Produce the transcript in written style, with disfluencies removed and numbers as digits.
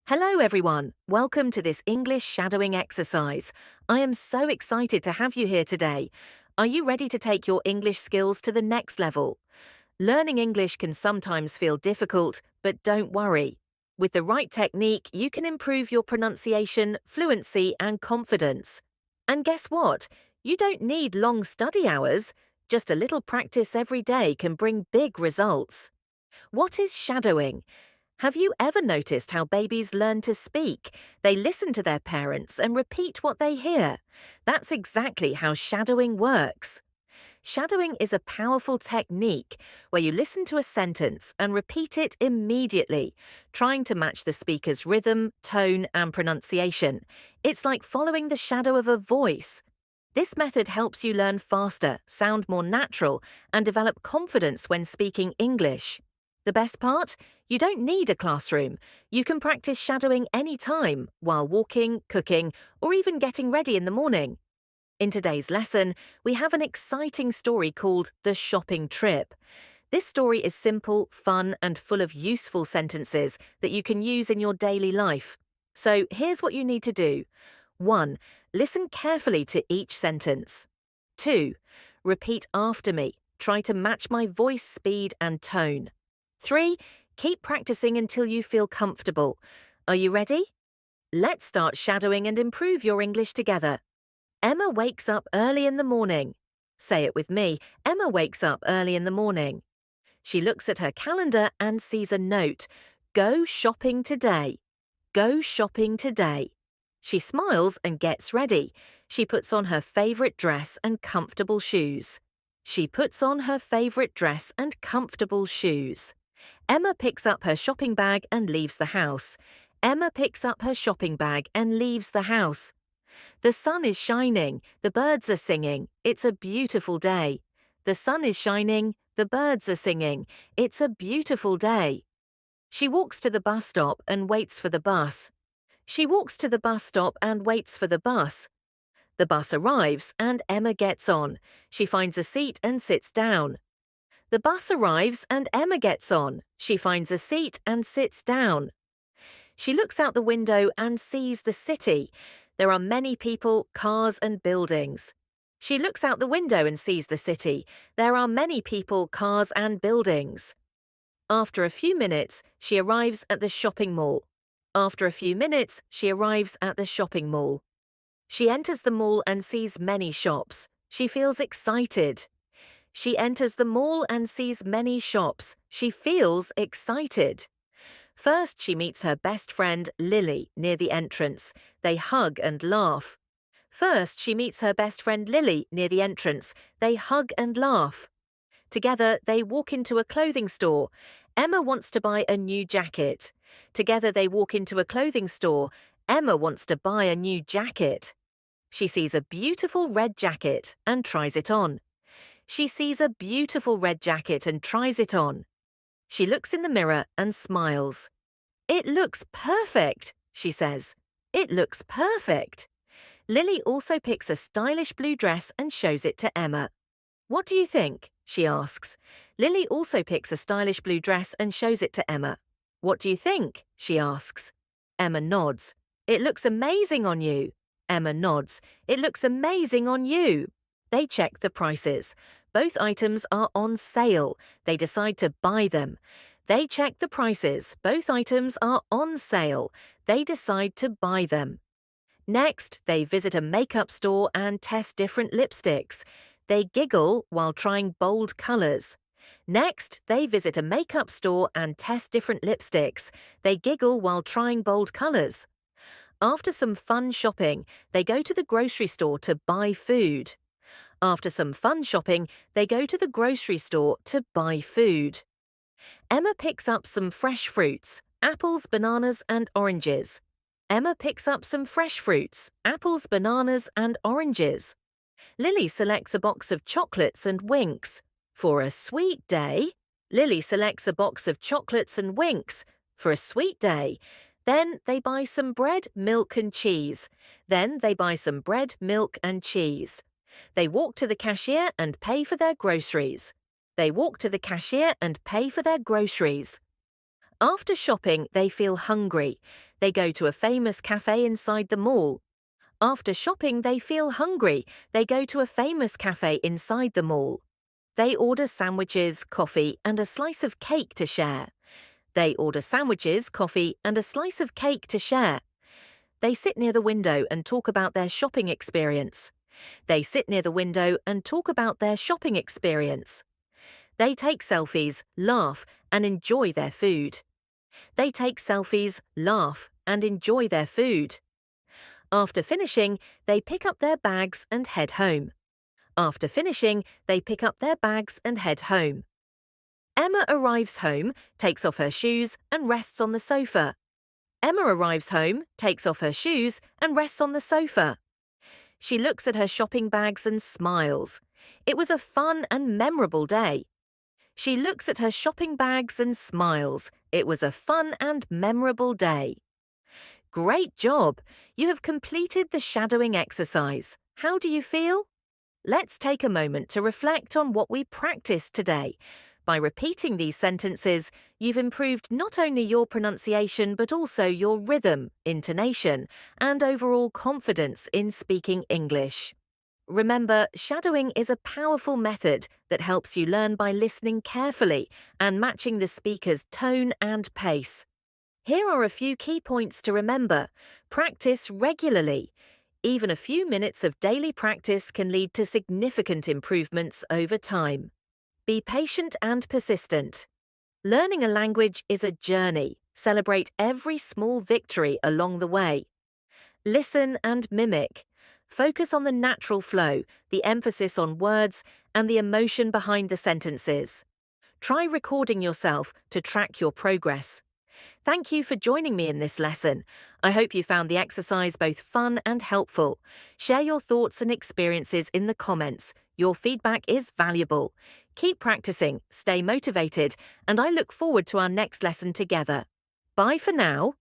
Hello everyone, welcome to this English shadowing exercise. I am so excited to have you here today. Are you ready to take your English skills to the next level? Learning English can sometimes feel difficult, but don't worry. With the right technique, you can improve your pronunciation, fluency, and confidence. And guess what? You don't need long study hours. Just a little practice every day can bring big results. What is shadowing? Have you ever noticed how babies learn to speak? They listen to their parents and repeat what they hear. That's exactly how shadowing works. Shadowing is a powerful technique where you listen to a sentence and repeat it immediately, trying to match the speaker's rhythm, tone, and pronunciation. It's like following the shadow of a voice. This method helps you learn faster, sound more natural, and develop confidence when speaking English. The best part? You don't need a classroom. You can practice shadowing anytime, while walking, cooking, or even getting ready in the morning. In today's lesson, we have an exciting story called The Shopping Trip. This story is simple, fun, and full of useful sentences that you can use in your daily life. So here's what you need to do. 1. Listen carefully to each sentence. 2. Repeat after me. Try to match my voice speed and tone. 3. Keep practicing until you feel comfortable. Are you ready? Let's start shadowing and improve your English together. Emma wakes up early in the morning. Say it with me. Emma wakes up early in the morning. She looks at her calendar and sees a note. Go shopping today. Go shopping today. She smiles and gets ready. She puts on her favorite dress and comfortable shoes. She puts on her favorite dress and comfortable shoes. Emma picks up her shopping bag and leaves the house. Emma picks up her shopping bag and leaves the house. The sun is shining. The birds are singing. It's a beautiful day. The sun is shining. The birds are singing. It's a beautiful day. She walks to the bus stop and waits for the bus. She walks to the bus stop and waits for the bus. The bus arrives and Emma gets on. She finds a seat and sits down. The bus arrives and Emma gets on. She finds a seat and sits down. She looks out the window and sees the city. There are many people, cars, and buildings. She looks out the window and sees the city. There are many people, cars, and buildings. After a few minutes, she arrives at the shopping mall. After a few minutes, she arrives at the shopping mall. She enters the mall and sees many shops. She feels excited. She enters the mall and sees many shops. She feels excited. First, she meets her best friend, Lily, near the entrance. They hug and laugh. First, she meets her best friend, Lily, near the entrance. They hug and laugh. Together, they walk into a clothing store. Emma wants to buy a new jacket. Together, they walk into a clothing store. Emma wants to buy a new jacket. She sees a beautiful red jacket and tries it on. She sees a beautiful red jacket and tries it on. She looks in the mirror and smiles. It looks perfect, she says. It looks perfect. Lily also picks a stylish blue dress and shows it to Emma. What do you think? She asks. Lily also picks a stylish blue dress and shows it to Emma. What do you think? She asks. Emma nods. It looks amazing on you. Emma nods. It looks amazing on you. They check the prices. Both items are on sale. They decide to buy them. They check the prices. Both items are on sale. They decide to buy them. Next, they visit a makeup store and test different lipsticks. They giggle while trying bold colors. Next, they visit a makeup store and test different lipsticks. They giggle while trying bold colors. After some fun shopping, they go to the grocery store to buy food. After some fun shopping, they go to the grocery store to buy food. Emma picks up some fresh fruits, apples, bananas, and oranges. Emma picks up some fresh fruits, apples, bananas, and oranges. Lily selects a box of chocolates and winks. For a sweet day. Lily selects a box of chocolates and winks. For a sweet day. Then they buy some bread, milk, and cheese. Then they buy some bread, milk, and cheese. They walk to the cashier and pay for their groceries. They walk to the cashier and pay for their groceries. After shopping, they feel hungry. They go to a famous cafe inside the mall. After shopping, they feel hungry. They go to a famous cafe inside the mall. They order sandwiches, coffee, and a slice of cake to share. They order sandwiches, coffee, and a slice of cake to share. They sit near the window and talk about their shopping experience. They sit near the window and talk about their shopping experience. They take selfies, laugh, and enjoy their food. They take selfies, laugh, and enjoy their food. After finishing, they pick up their bags and head home. After finishing, they pick up their bags and head home. Emma arrives home, takes off her shoes, and rests on the sofa. Emma arrives home, takes off her shoes, and rests on the sofa. She looks at her shopping bags and smiles. It was a fun and memorable day. She looks at her shopping bags and smiles. It was a fun and memorable day. Great job! You have completed the shadowing exercise. How do you feel? Let's take a moment to reflect on what we practiced today. By repeating these sentences, you've improved not only your pronunciation but also your rhythm, intonation, and overall confidence in speaking English. Remember, shadowing is a powerful method that helps you learn by listening carefully and matching the speaker's tone and pace. Here are a few key points to remember. Practice regularly. Even a few minutes of daily practice can lead to significant improvements over time. Be patient and persistent. Learning a language is a journey. Celebrate every small victory along the way. Listen and mimic. Focus on the natural flow, the emphasis on words, and the emotion behind the sentences. Try recording yourself to track your progress. Thank you for joining me in this lesson. I hope you found the exercise both fun and helpful. Share your thoughts and experiences in the comments. Your feedback is valuable. Keep practicing, stay motivated, and I look forward to our next lesson together. Bye for now.